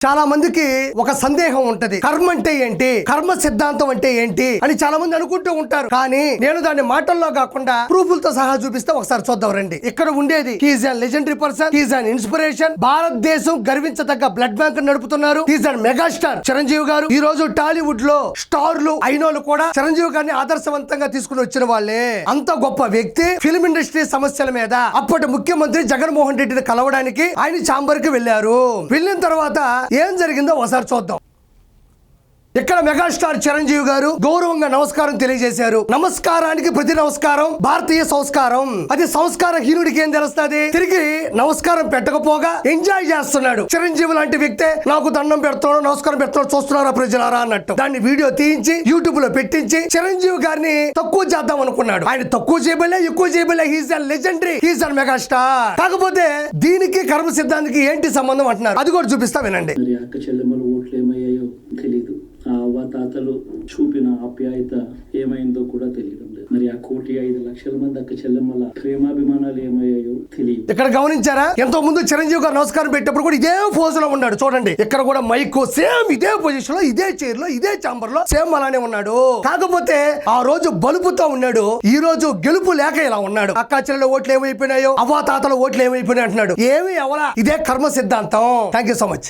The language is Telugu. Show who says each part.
Speaker 1: చాలా మందికి ఒక సందేహం ఉంటది, కర్మ అంటే ఏంటి, కర్మ సిద్ధాంతం అంటే ఏంటి అని చాలా మంది అనుకుంటూ ఉంటారు. కానీ నేను దాన్ని మాటల్లో కాకుండా ప్రూఫ్లతో సహా చూపిస్తే ఒకసారి చూద్దాం రండి. ఇక్కడ ఉండేది he's an legendary person, he's an inspiration, భారతదేశం గర్వించదగ్గ బ్లడ్ బ్యాంక్ నడుపుతున్నారు. హీజ్ అన్ మెగాస్టార్ చిరంజీవి గారు. ఈ రోజు టాలీవుడ్ లో స్టార్లు అయినోళ్ళు కూడా చిరంజీవి గారిని ఆదర్శవంతంగా తీసుకుని వచ్చిన వాళ్ళే. అంత గొప్ప వ్యక్తి ఫిల్మ్ ఇండస్ట్రీ సమస్యల మీద అప్పటి ముఖ్యమంత్రి జగన్మోహన్ రెడ్డిని కలవడానికి ఆయన ఛాంబర్ కి వెళ్లారు. వెళ్ళిన తర్వాత ఏం జరిగిందో ఒకసారి చూద్దాం. ఇక్కడ మెగాస్టార్ చిరంజీవి గారు గౌరవంగా నమస్కారం తెలియజేశారు. నమస్కారానికి ప్రతి నమస్కారం భారతీయ సంస్కారం. అది సంస్కారహీనుడికి ఏం తెలుస్తుంది? తిరిగి నమస్కారం పెట్టకపోగా ఎంజాయ్ చేస్తున్నాడు. చిరంజీవి లాంటి వ్యక్తే నాకు దండం పెడుతున్నాడు, నమస్కారం పెడుతున్నాడు, చూస్తున్నారా ప్రజలారా అన్నట్టు దాన్ని వీడియో తీయించి యూట్యూబ్ లో పెట్టించి చిరంజీవి గారిని తక్కువ చేద్దాం అనుకున్నాడు. ఆయన తక్కువ చేయబలే, ఎక్కువ చేయబలే. He's an legendary, he's an megastar. కాకపోతే దీనికి కర్మ సిద్ధాంతానికి ఏంటి సంబంధం అంటున్నారు, అది కూడా చూపిస్తా వినండి.
Speaker 2: అక్క చెల్లెమ్మల ఓట్లు ఏమయ్యాయో తెలీదు. ఆ అవ్వాతాతలు చూపిన ఆప్యాయత ఏమైందో కూడా తెలియడం లేదు. మరి ఆ 1,05,00,000 మంది అక్క చెల్లెమ్మల ప్రేమాభిమానాలు ఏమయ్యాయో తెలియదు.
Speaker 1: ఇక్కడ గమనించారా? ఎంతో ముందు చిరంజీవి గారు నమస్కారం పెట్టినప్పుడు కూడా ఇదే పోజ్ లో ఉన్నాడు. చూడండి, ఇక్కడ కూడా మైక్ సేమ్ ఇదే పొజిషన్ లో, ఇదే చైర్ లో, ఇదే ఛాంబర్ లో సేమ్ అలానే ఉన్నాడు. కాకపోతే ఆ రోజు బలుపుతో ఉన్నాడు, ఈ రోజు గెలుపు లేక ఇలా ఉన్నాడు. అక్క చెల్లెల ఓట్లు ఏమైపోయినాయో, అవ్వాతాతల ఓట్లు ఏమైపోయినాయి అంటున్నాడు. ఏమి ఎవరా? ఇదే కర్మ సిద్ధాంతం. Thank you so much.